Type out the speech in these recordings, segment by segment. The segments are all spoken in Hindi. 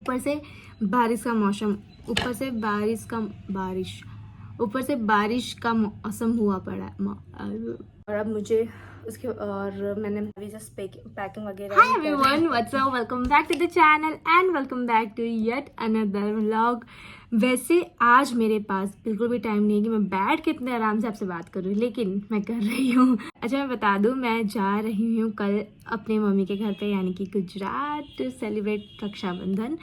ऊपर से बारिश का मौसम, ऊपर से बारिश का मौसम हुआ पड़ा है। और अब मुझे उसके और मैंने अभी जस्ट पैकिंग वगैरह। Hi everyone, what's up, welcome back to the channel and welcome back to yet another vlog. वैसे आज मेरे पास बिल्कुल भी टाइम नहीं है कि मैं बैठ के इतने आराम से आपसे बात करूं, लेकिन मैं कर रही हूँ। अच्छा, मैं बता दूं, मैं जा रही हूँ कल अपने मम्मी के घर पे, यानी कि गुजरात, टू सेलिब्रेट रक्षाबंधन।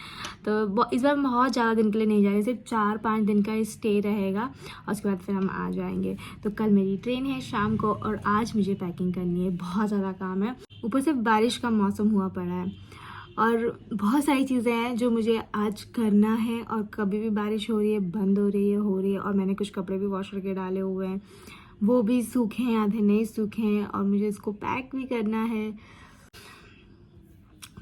तो इस बार बहुत ज़्यादा दिन के लिए नहीं जा रही, सिर्फ 4-5 दिन का स्टे रहेगा और उसके बाद फिर हम आ जाएंगे। तो कल मेरी ट्रेन है शाम को और आज मुझे पैकिंग करनी है, बहुत ज़्यादा काम है। ऊपर से बारिश का मौसम हुआ पड़ा है और बहुत सारी चीज़ें हैं जो मुझे आज करना है। और कभी भी बारिश हो रही है, बंद हो रही है और मैंने कुछ कपड़े भी वॉश करके डाले हुए हैं, वो भी सूखे हैं, आधे नहीं सूखे हैं और मुझे इसको पैक भी करना है।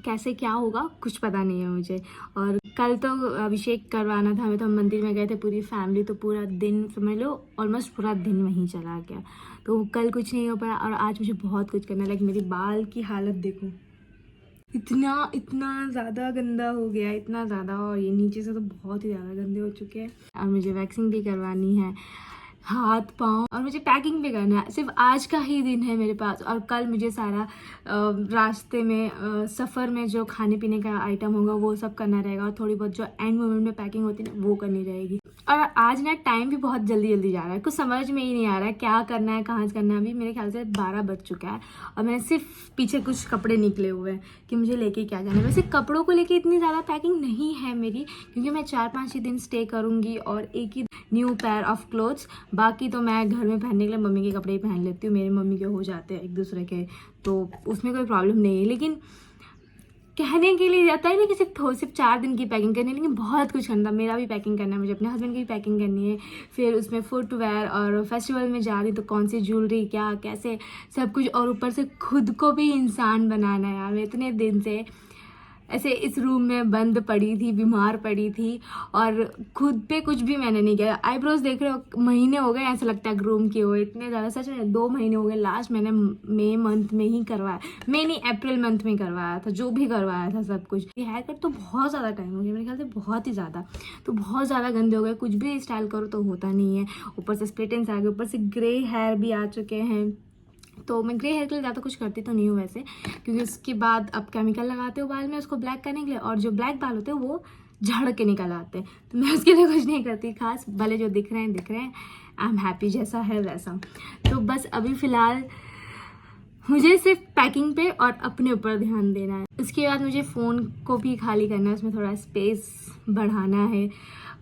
कैसे क्या होगा कुछ पता नहीं है मुझे। और कल तो अभिषेक करवाना था हमें, तो हम मंदिर में गए थे पूरी फैमिली, तो पूरा दिन समझ लो ऑलमोस्ट पूरा दिन वहीं चला गया। तो कल कुछ नहीं हो पाया और आज मुझे बहुत कुछ करना है। लाइक मेरी बाल की हालत देखो, इतना ज़्यादा गंदा हो गया, इतना ज़्यादा, और ये नीचे से तो बहुत ही ज़्यादा गंदे हो चुके हैं। और मुझे वैक्सिंग भी करवानी है, हाथ पाँव, और मुझे पैकिंग भी करना है। सिर्फ आज का ही दिन है मेरे पास और कल मुझे सारा रास्ते में सफ़र में जो खाने पीने का आइटम होगा वो सब करना रहेगा और थोड़ी बहुत जो एंड मोमेंट में पैकिंग होती है ना वो करनी रहेगी। और आज ना टाइम भी बहुत जल्दी जल्दी जा रहा है, कुछ समझ में ही नहीं आ रहा है क्या करना है, कहाँ से करना है। अभी मेरे ख्याल से 12 बज चुका है और मैंने सिर्फ पीछे कुछ कपड़े निकले हुए हैं कि मुझे लेके क्या जाना है। वैसे कपड़ों को लेके इतनी ज़्यादा पैकिंग नहीं है मेरी, क्योंकि मैं 4-5 ही दिन स्टे करूँगी और एक ही न्यू पेयर ऑफ क्लोथ्स। बाकी तो मैं घर में पहनने के लिए मम्मी के कपड़े ही पहन लेती हूँ, मेरी मम्मी के हो जाते हैं एक दूसरे के, तो उसमें कोई प्रॉब्लम नहीं है। लेकिन कहने के लिए जाता है ना कि सिर्फ 4 दिन की पैकिंग करनी है, लेकिन बहुत कुछ करना। मेरा भी पैकिंग करना है, मुझे अपने हस्बैंड की भी पैकिंग करनी है, फिर उसमें फुटवेयर, और फेस्टिवल में जा रही तो कौन सी ज्वेलरी, क्या कैसे सब कुछ, और ऊपर से खुद को भी इंसान बनाना है यार। मैं इतने दिन से ऐसे इस रूम में बंद पड़ी थी, बीमार पड़ी थी और खुद पे कुछ भी मैंने नहीं किया। आईब्रोज देख रहे हो, महीने हो गए ऐसा लगता है ग्रूम किए हुए, इतने ज़्यादा, सच में 2 महीने हो गए। लास्ट मैंने मई मंथ में ही करवाया, मई नहीं अप्रैल मंथ में करवाया था, जो भी करवाया था सब कुछ। ये हेयर कट तो बहुत ज़्यादा टाइम हो गया, मेरे ख्याल से बहुत ही ज़्यादा, तो बहुत ज़्यादा गंदे हो गए, कुछ भी स्टाइल करो तो होता नहीं है। ऊपर से स्प्लिट एंड्स आ गए, ऊपर से ग्रे हेयर भी आ चुके हैं। तो मैं ग्रे हेयर के लिए ज़्यादा कुछ करती तो नहीं हूँ वैसे, क्योंकि उसके बाद अब केमिकल लगाते हो बाल में उसको ब्लैक करने के लिए, और जो ब्लैक बाल होते हैं वो झाड़ के निकल आते हैं, तो मैं उसके लिए कुछ नहीं करती खास। भले जो दिख रहे हैं, आई एम हैप्पी, जैसा है वैसा। तो बस अभी फ़िलहाल मुझे सिर्फ पैकिंग पे और अपने ऊपर ध्यान देना है। उसके बाद मुझे फ़ोन को भी खाली करना है, उसमें थोड़ा स्पेस बढ़ाना है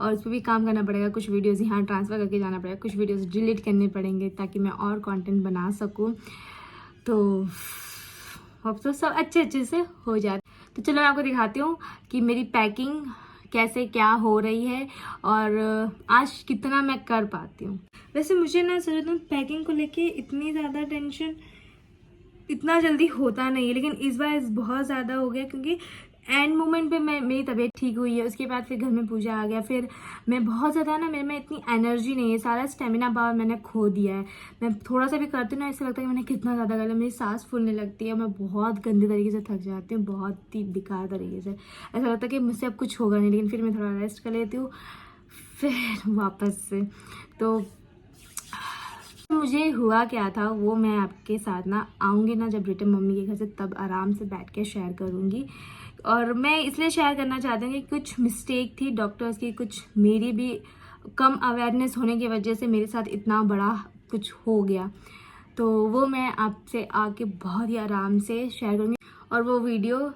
और उस पर भी काम करना पड़ेगा। कुछ वीडियोस यहाँ ट्रांसफ़र करके जाना पड़ेगा, कुछ वीडियोस डिलीट करने पड़ेंगे ताकि मैं और कंटेंट बना सकूँ। तो अब तो सब अच्छे से हो जाए। तो चलो मैं आपको दिखाती हूँ कि मेरी पैकिंग कैसे क्या हो रही है और आज कितना मैं कर पाती हूँ। वैसे मुझे ना सच में पैकिंग को लेके इतनी ज़्यादा टेंशन इतना जल्दी होता नहीं है, लेकिन इस बार बहुत ज़्यादा हो गया, क्योंकि एंड मोमेंट पे मेरी तबीयत ठीक हुई है। उसके बाद फिर घर में पूजा आ गया, फिर मैं बहुत ज़्यादा ना, मेरे में इतनी एनर्जी नहीं है, सारा स्टेमिना पावर मैंने खो दिया है। मैं थोड़ा सा भी करती हूँ ना, ऐसा लगता है कि मैंने कितना ज़्यादा कर लिया, मेरी सांस फूलने लगती है, मैं बहुत गंदे तरीके से थक जाती हूँ, बहुत ही बेकार तरीके से। ऐसा लगता है कि मुझसे अब कुछ होगा नहीं, लेकिन फिर मैं थोड़ा रेस्ट कर लेती हूँ फिर वापस से। तो मुझे हुआ क्या था वो मैं आपके साथ ना आऊँगी ना जब रिटर्न मम्मी के घर से, तब आराम से बैठ के शेयर करूँगी। और मैं इसलिए शेयर करना चाहती हूँ कि कुछ मिस्टेक थी डॉक्टर्स की, कुछ मेरी भी कम अवेयरनेस होने की वजह से मेरे साथ इतना बड़ा कुछ हो गया। तो वो मैं आपसे आके बहुत ही आराम से शेयर करूँगी और वो वीडियो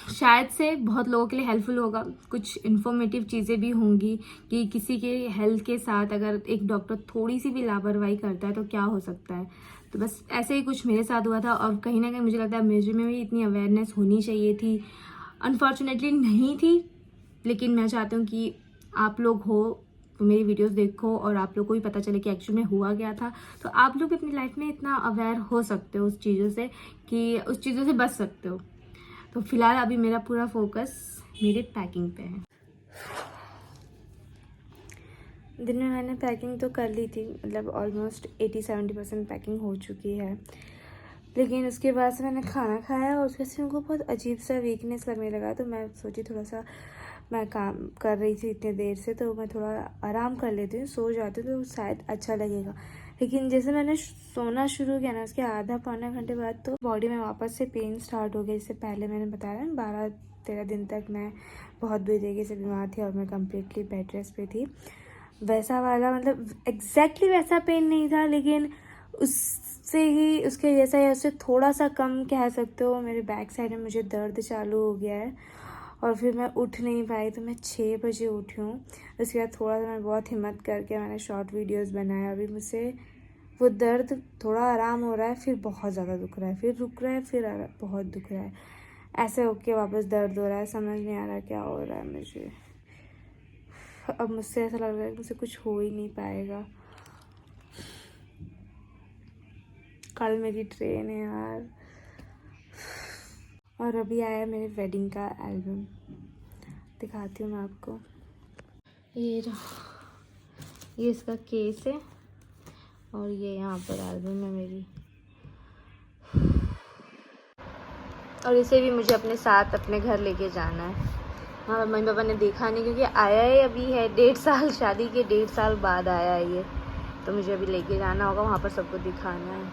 शायद से बहुत लोगों के लिए हेल्पफुल होगा। कुछ इन्फॉर्मेटिव चीज़ें भी होंगी कि किसी के हेल्थ के साथ अगर एक डॉक्टर थोड़ी सी भी लापरवाही करता है तो क्या हो सकता है। तो बस ऐसे ही कुछ मेरे साथ हुआ था और कहीं ना कहीं मुझे लगता है मेरे में भी इतनी अवेयरनेस होनी चाहिए थी। अनफॉर्चुनेटली नहीं थी, लेकिन मैं चाहती हूँ कि आप लोग हो तो मेरी वीडियोस देखो और आप लोग को भी पता चले कि एक्चुअली में हुआ क्या था। तो आप लोग अपनी लाइफ में इतना अवेयर हो सकते हो उस चीज़ों से कि उस चीज़ों से बच सकते हो। तो फिलहाल अभी मेरा पूरा फोकस मेरे पैकिंग पे है। दिन में मैंने पैकिंग तो कर ली थी, मतलब ऑलमोस्ट 80-70% पैकिंग हो चुकी है। लेकिन उसके बाद से मैंने खाना खाया और उसके बाद से मेरे को बहुत अजीब सा वीकनेस लगने लगा। तो मैं सोची थोड़ा सा, मैं काम कर रही थी इतने देर से, तो मैं थोड़ा आराम कर लेती हूँ, सो जाती हूँ तो शायद अच्छा लगेगा। लेकिन जैसे मैंने सोना शुरू किया ना, उसके आधा पौना घंटे बाद तो बॉडी में वापस से पेन स्टार्ट हो गया। इससे पहले मैंने बताया ना 12-13 दिन तक मैं बहुत बुरी तरीके से बीमार थी और मैं कम्प्लीटली बेड रेस्ट पे थी। वैसा वाला मतलब एग्जैक्टली वैसा पेन नहीं था, लेकिन उससे ही उसके जैसा या उससे थोड़ा सा कम कह सकते हो। मेरे बैक साइड में मुझे दर्द चालू हो गया है और फिर मैं उठ नहीं पाई। तो मैं 6 बजे उठी हूँ। उसके बाद थोड़ा सा मैं बहुत हिम्मत करके मैंने शॉर्ट वीडियोस बनाए। अभी मुझसे वो दर्द थोड़ा आराम हो रहा है, फिर बहुत ज़्यादा दुख रहा है, फिर रुक रहा है, फिर बहुत दुख रहा है, ऐसे होके वापस दर्द हो रहा है। समझ नहीं आ रहा क्या हो रहा है मुझे। अब मुझसे ऐसा लग रहा है कि मुझसे कुछ हो ही नहीं पाएगा। कल मेरी ट्रेन है यार। और अभी आया मेरे वेडिंग का एल्बम, दिखाती हूँ मैं आपको। ये इसका केस है और ये यहाँ पर एल्बम है मेरी। और इसे भी मुझे अपने साथ अपने घर लेके जाना है। हाँ, मम्मी पापा ने देखा नहीं क्योंकि आया ही अभी है 1.5 साल, शादी के 1.5 साल बाद आया है ये। तो मुझे अभी लेके जाना होगा, वहाँ पर सबको दिखाना है।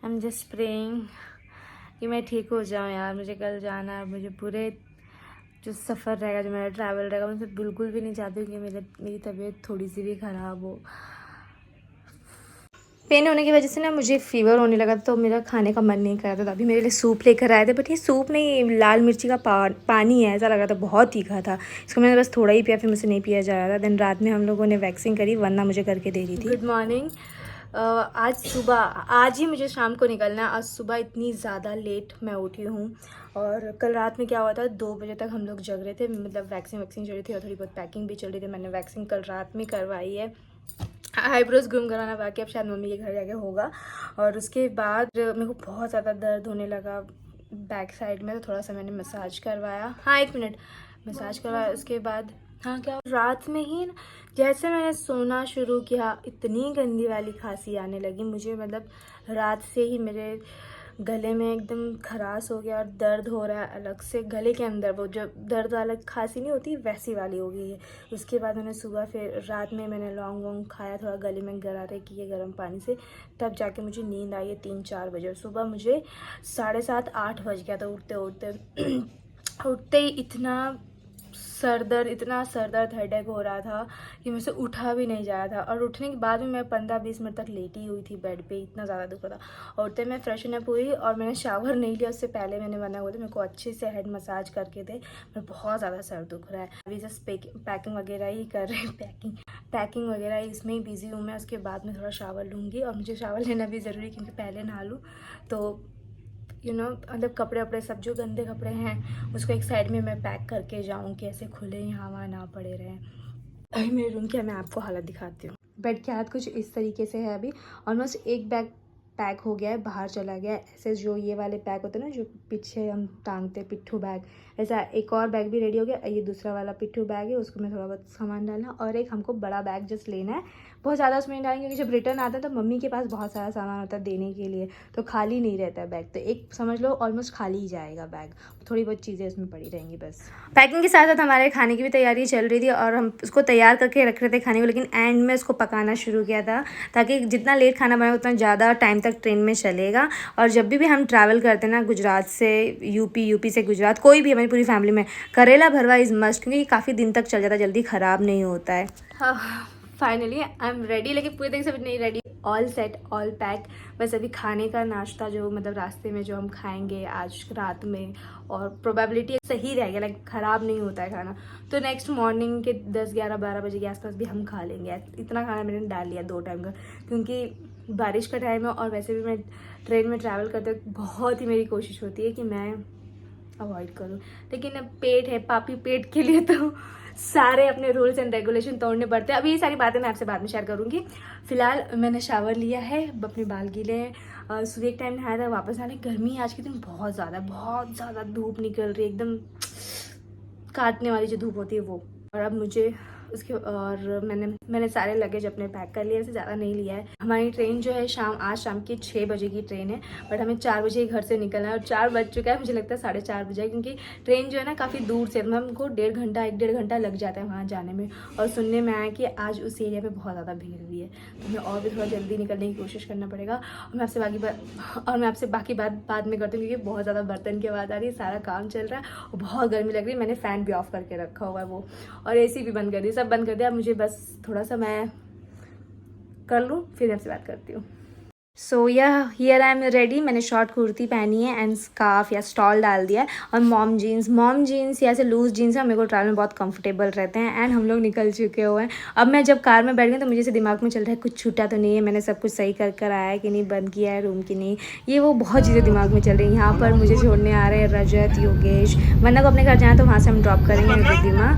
आई एम जस्ट प्रेइंग कि मैं ठीक हो जाऊँ यार। मुझे कल जाना है। मुझे पूरे जो सफ़र रहेगा, जो मेरा ट्रैवल रहेगा, मैं बिल्कुल भी नहीं चाहती हूँ कि मेरी तबीयत थोड़ी सी भी ख़राब हो। पेन होने की वजह से ना मुझे फीवर होने लगा, तो मेरा खाने का मन नहीं कर रहा था। अभी मेरे लिए सूप लेकर आए थे, बट ये सूप नहीं, लाल मिर्ची का पानी है, ऐसा लग रहा था, बहुत तीखा था। इसको मैंने बस थोड़ा ही पिया, फिर मुझसे नहीं पिया जा रहा था। दिन रात में हम लोगों ने वैक्सिंग करी, वरना मुझे करके दे रही थी। Good morning. आज सुबह, आज ही मुझे शाम को निकलना है। आज सुबह इतनी ज़्यादा लेट मैं उठी हूँ। और कल रात में क्या हुआ था, 2 बजे तक हम लोग जग रहे थे, मतलब वैक्सीन चल रही थी और थोड़ी बहुत पैकिंग भी चल रही थी। मैंने वैक्सीन कल रात में करवाई है। आईब्रोज ग्रूम कराना बाकी, अब शायद मम्मी के घर जाके होगा। और उसके बाद मेरे को बहुत ज़्यादा दर्द होने लगा बैक साइड में, तो थोड़ा सा मैंने मसाज करवाया। हाँ, 1 मिनट, मसाज करवाया। उसके बाद हाँ, क्या रात में ही जैसे मैंने सोना शुरू किया, इतनी गंदी वाली खांसी आने लगी मुझे। मतलब रात से ही मेरे गले में एकदम खराश हो गया और दर्द हो रहा है अलग से गले के अंदर। वो जो दर्द वाला खांसी नहीं होती, वैसी वाली हो गई है। उसके बाद मैंने सुबह, फिर रात में मैंने लौंग वोंग खाया, थोड़ा गले में गरारे किए गर्म पानी से, तब जाके मुझे नींद आई है 3-4 बजे। और सुबह मुझे 7:30-8 बज गया था उठते उठते। उठते ही इतना सर दर्द हेडेक हो रहा था कि मुझसे उठा भी नहीं जा रहा था। और उठने के बाद भी मैं 15-20 मिनट तक लेटी हुई थी बेड पे, इतना ज़्यादा दुख रहा था। उठते मैं फ्रेशन अप हुई और मैंने शावर नहीं लिया, उससे पहले मैंने बना हुआ था मेरे को अच्छे से हेड मसाज करके दे। मैं बहुत ज़्यादा सर दुख रहा है। अभी जस्ट पैकिंग वगैरह ही कर रहे हैं, पैकिंग वगैरह इसमें ही बिजी हूँ मैं। उसके बाद में थोड़ा शावर लूँगी, और मुझे शावर लेना भी ज़रूरी, क्योंकि पहले नहा लूँ तो मतलब कपड़े वपड़े सब जो गंदे कपड़े हैं उसको एक साइड में मैं पैक करके जाऊँ कि ऐसे खुले ही हवा ना पड़े रहें। अभी मेरे रूम की मैं आपको हालत दिखाती हूँ। बेड की हालत कुछ इस तरीके से है। अभी ऑलमोस्ट एक बैग पैक हो गया है, बाहर चला गया है। ऐसे जो ये वाले पैक होते हैं ना, जो पीछे हम टांगते हैं, पिट्ठू बैग, ऐसा एक और बैग भी रेडी हो गया। ये दूसरा वाला पिट्ठू बैग है, उसको मैं थोड़ा बहुत सामान डालना, और एक हमको बड़ा बैग जस्ट लेना है। बहुत ज़्यादा उसमें नहीं डालेंगे, क्योंकि जब रिटर्न आता है तो मम्मी के पास बहुत सारा सामान होता है देने के लिए, तो खाली नहीं रहता है बैग। तो एक समझ लो ऑलमोस्ट खाली ही जाएगा बैग, थोड़ी बहुत चीज़ें इसमें पड़ी रहेंगी बस। पैकिंग के साथ साथ हमारे खाने की भी तैयारी चल रही थी, और हम उसको तैयार करके रख रहे थे खाने को, लेकिन एंड में उसको पकाना शुरू किया था, ताकि जितना लेट खाना बनाए उतना ज़्यादा टाइम तक ट्रेन में चलेगा। और जब भी हम ट्रैवल करते हैं ना, गुजरात से यूपी से गुजरात, कोई भी, हमारी पूरी फैमिली में करेला भरवा इज़ मस्ट, क्योंकि ये काफ़ी दिन तक चल जाता है, जल्दी ख़राब नहीं होता है। हाँ, फाइनली आई एम रेडी, लेकिन पूरी तरीके से नहीं ready. All set, all pack. बस अभी खाने का नाश्ता जो मतलब रास्ते में जो हम खाएंगे आज रात में, और प्रोबेबिलिटी सही रहेगा, लाइक ख़राब नहीं होता है खाना, तो नेक्स्ट मॉर्निंग के 10-11-12 बजे के आसपास भी हम खा लेंगे। इतना खाना मैंने डाल लिया 2 टाइम का, क्योंकि बारिश का टाइम है, और वैसे भी मैं ट्रेन में ट्रैवल करते वक्त बहुत ही मेरी कोशिश होती है कि मैं अवॉइड करूँ, लेकिन अब पेट है, पापी पेट के लिए तो सारे अपने रूल्स एंड रेगुलेशन तोड़ने पड़ते हैं। अभी ये सारी बातें मैं आपसे बाद में शेयर करूँगी। फिलहाल मैंने शावर लिया है, अपने बाल गीले हैं, सुबह एक टाइम नहाया था, वापस आने। गर्मी आज के दिन बहुत ज़्यादा धूप निकल रही है, एकदम काटने वाली जो धूप होती है वो। और अब मुझे उसके और मैंने सारे लगेज अपने पैक कर लिए, वैसे ज़्यादा नहीं लिया है। हमारी ट्रेन जो है आज शाम की 6 बजे की ट्रेन है, बट हमें 4 बजे ही घर से निकलना है और 4 बज चुका है, मुझे लगता है 4:30 बजे, क्योंकि ट्रेन जो है ना काफ़ी दूर से, मतलब हमको 1.5 घंटा लग जाता है वहाँ जाने में। और सुनने में आया कि आज उस एरिया पर बहुत ज़्यादा भीड़ भी है, तो हमें और भी थोड़ा जल्दी निकलने की कोशिश करना पड़ेगा। और मैं आपसे बाकी बात बाद में करती हूँ, क्योंकि बहुत ज़्यादा बर्तन की आवाज़ आ रही है, सारा काम चल रहा है और बहुत गर्मी लग रही है। मैंने फ़ैन भी ऑफ करके रखा हुआ है वो, और एसी भी बंद कर दी, सब बंद कर दिया। मुझे बस थोड़ा सा मैं कर लूँ, फिर आपसे बात करती हूँ। So here I am ready. मैंने शॉर्ट कुर्ती पहनी है एंड स्कार्फ या स्टॉल डाल दिया है, और मॉम जीन्स या ऐसे लूज जीन्स है, मेरे को ट्रैवल में बहुत कंफर्टेबल रहते हैं। एंड हम लोग निकल चुके हुए हैं। अब मैं जब कार में बैठ गई तो मुझे से दिमाग में चल रहा है कुछ छूटा तो नहीं है, मैंने सब कुछ सही कर आया है कि नहीं, बंद किया है रूम की नहीं, ये वो बहुत चीज़ें दिमाग में चल रही हैं। यहाँ पर मुझे छोड़ने आ रहे हैं रजत, योगेश, वरना को अपने घर जाए तो वहाँ से हम ड्रॉप करेंगे रिद्धिमा।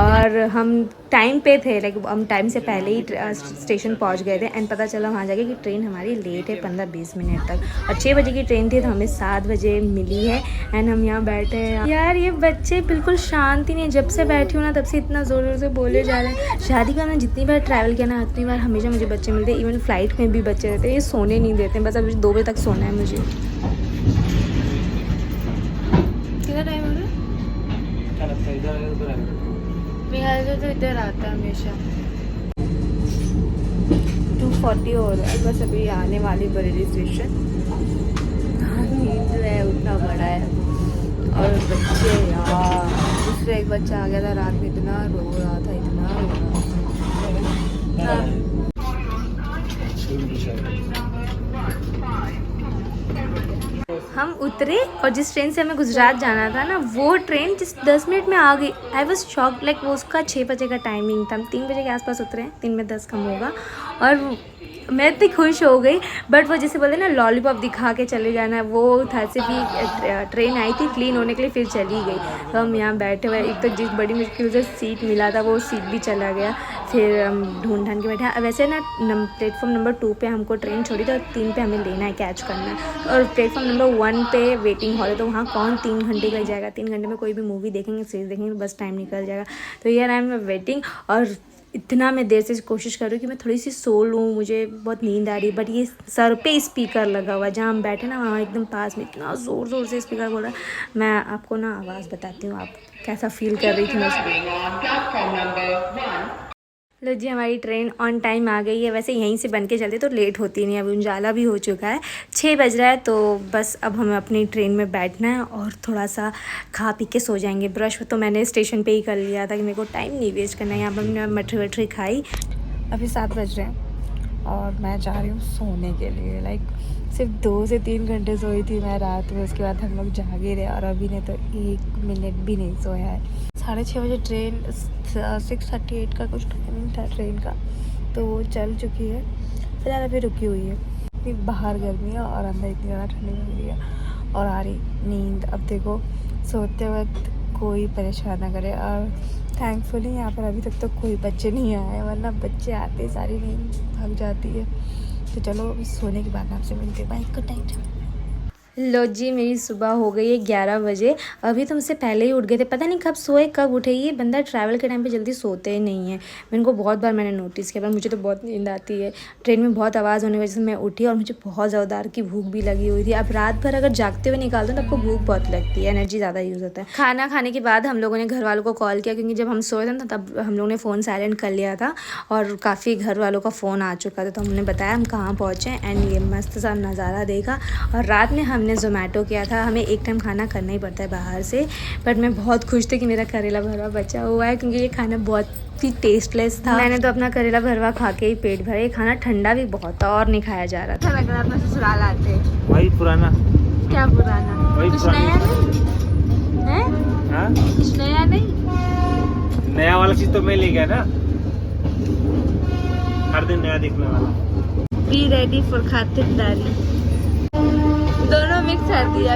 और हम टाइम पे थे, लाइक हम टाइम से पहले ही स्टेशन पहुँच गए थे। एंड पता चला वहाँ जाके कि ट्रेन हमारी लेट है 15-20 मिनट तक, और 6 बजे की ट्रेन थी तो हमें 7 बजे मिली है। एंड हम यहाँ बैठे हैं। यार ये बच्चे बिल्कुल शांति नहीं, जब से बैठी हूँ ना तब से इतना ज़ोर ज़ोर से बोले जा रहे हैं। शादी का मैं जितनी बार ट्रैवल किया ना, उतनी बार हमेशा मुझे बच्चे मिलते हैं। इवन फ्लाइट में भी बच्चे रहते हैं, ये सोने नहीं देते हैं। बस अभी 2 बजे तक सोना है मुझे। कितना टाइम हो रहा है? तो इधर आता है हमेशा। 2:40 हो रहा है, बस अभी आने वाली बरेली स्टेशन। नींद है, उतना बड़ा है। और बच्चे यार, दूसरा एक बच्चा आ गया था रात में, इतना रो रहा था, इतना रो रहा था। हम उतरे और जिस ट्रेन से हमें गुजरात जाना था ना, वो ट्रेन जिस 10 मिनट में आ गई। आई वॉज शॉक, लाइक वो उसका 6 बजे का टाइमिंग था, हम 3 बजे के आसपास उतरे हैं, 3 में 10 कम होगा। और मैं इतनी खुश हो गई, बट वो जैसे बोलते ना लॉलीपॉप दिखा के चले जाना, वो था। सिर्फ ही ट्रेन आई थी क्लीन होने के लिए, फिर चली गई। तो हम यहाँ बैठे हुए, एक तो जिस बड़ी मुश्किल से सीट मिला था वो सीट भी चला गया, फिर हम ढूंढ के बैठे। वैसे ना प्लेटफॉर्म नंबर 2 पे हमको ट्रेन छोड़ी थी और 3 पे हमें लेना है, कैच करना है। और प्लेटफॉर्म नंबर 1 पे वेटिंग हॉल है, तो वहाँ कौन 3 घंटे का जाएगा। 3 घंटे में कोई भी मूवी देखेंगे, सीरीज देखेंगे, बस टाइम निकल जाएगा। तो यार आई एम वेटिंग, और इतना मैं देर से कोशिश कर रही हूँ कि मैं थोड़ी सी सो लूँ, मुझे बहुत नींद आ रही है। बट ये सर पे स्पीकर लगा हुआ है, जहाँ हम बैठे ना वहाँ एकदम पास में इतना ज़ोर ज़ोर से स्पीकर बोल रहा है। मैं आपको ना आवाज़ बताती हूँ, आप कैसा फील कर रही थी मैं। लो जी, हमारी ट्रेन ऑन टाइम आ गई है। वैसे यहीं से बन के चलते तो लेट होती नहीं, अभी उजाला भी हो चुका है, 6 बज रहा है। तो बस अब हमें अपनी ट्रेन में बैठना है और थोड़ा सा खा पी के सो जाएंगे। ब्रश तो मैंने स्टेशन पे ही कर लिया था कि मेरे को टाइम नहीं वेस्ट करना है। यहाँ पर मैंने मठरी वठरी खाई। अभी 7 बज रहे हैं और मैं जा रही हूँ सोने के लिए। लाइक सिर्फ 2 से 3 घंटे सोई थी मैं रात में, उसके बाद हम लोग जागे रहे और अभी ने तो 1 मिनट भी नहीं सोया है। 6:30 बजे ट्रेन, 6:38 का कुछ टाइमिंग था ट्रेन का, तो वो चल चुकी है। फिलहाल अभी रुकी हुई है। इतनी बाहर गर्मी है और अंदर इतनी ज़्यादा ठंडी लग रही है और आ रही नींद। अब देखो सोते वक्त कोई परेशान ना करे। और थैंकफुली यहाँ पर अभी तक तो कोई बच्चे नहीं आए, वरना बच्चे आते सारी नींद भाग जाती है। तो चलो सोने के बाद आपसे मिलते हैं। Bye, good night. लो जी, मेरी सुबह हो गई है 11 बजे। अभी तो मुझसे पहले ही उठ गए थे, पता नहीं कब सोए कब उठे। ये बंदा ट्रैवल के टाइम पे जल्दी सोते ही नहीं है। मैंने को बहुत बार नोटिस किया, पर मुझे तो बहुत नींद आती है। ट्रेन में बहुत आवाज़ होने की वजह से मैं उठी और मुझे बहुत ज़्यादा की भूख भी लगी हुई थी। अब रात भर अगर जागते हुए निकालते हैं तो आपको भूख बहुत लगती है, एनर्जी ज़्यादा यूज़ होता है। खाना खाने के बाद हम लोगों ने घर वालों को कॉल किया, क्योंकि जब हम सोए थे ना तब हम लोगों ने फ़ोन साइलेंट कर लिया था और काफ़ी घर वालों का फ़ोन आ चुका था। तो हमने बताया हम कहाँ पहुँचे एंड ये मस्त सा नज़ारा देखा। और रात में हमने ज़ोमैटो किया था। हमें एक टाइम खाना करना ही पड़ता है बाहर से, बट मैं बहुत खुश थी कि मेरा करेला भरवा बचा हुआ है, क्योंकि ये खाना बहुत ही टेस्टलेस था। मैंने तो अपना करेला भरवा खा के ही पेट भरा। ये खाना ठंडा भी बहुत था और नहीं खाया जा रहा था। अच्छा लग रहा था ससुराल आते। वही पुराना। क्या पुराना? कुछ नया नहीं है? कुछ नया नहीं, नया वाला चीज तो मैं ले गया ना, हर दिन नया दिखने वाला। बी रेडी फॉर खातिरदारी, दोनों मिक्स कर दिया।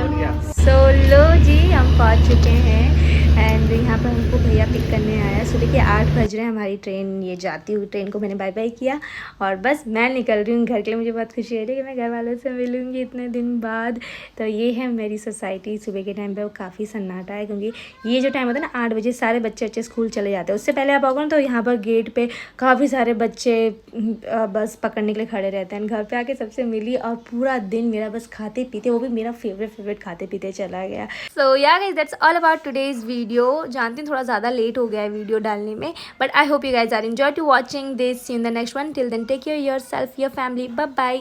सो लो जी, हम पहुंच चुके हैं एंड यहाँ पर हमको भैया भैया पिक करने आया। सुबह के 8 बज रहे हैं, हमारी ट्रेन ये जाती हुई ट्रेन को मैंने बाय बाय किया और बस मैं निकल रही हूँ घर के लिए। मुझे बहुत खुशी हो रही है कि मैं घर वालों से मिलूँगी इतने दिन बाद। तो ये है मेरी सोसाइटी। सुबह के टाइम पे वो काफ़ी सन्नाटा है क्योंकि ये जो टाइम होता है ना 8 बजे सारे बच्चे स्कूल चले जाते हैं। उससे पहले आप आओगे ना तो यहाँ पर गेट पे काफ़ी सारे बच्चे बस पकड़ने के लिए खड़े रहते हैं। घर पे आके सबसे मिली और पूरा दिन मेरा बस खाते पीते, वो भी मेरा फेवरेट खाते पीते चला गया। सो या guys that's all about today's video. जानती हूँ थोड़ा ज़्यादा लेट हो गया है वीडियो डालने में, but I hope you guys are enjoy to watching this. See in the next one. Till then take care yourself, your family. Bye bye.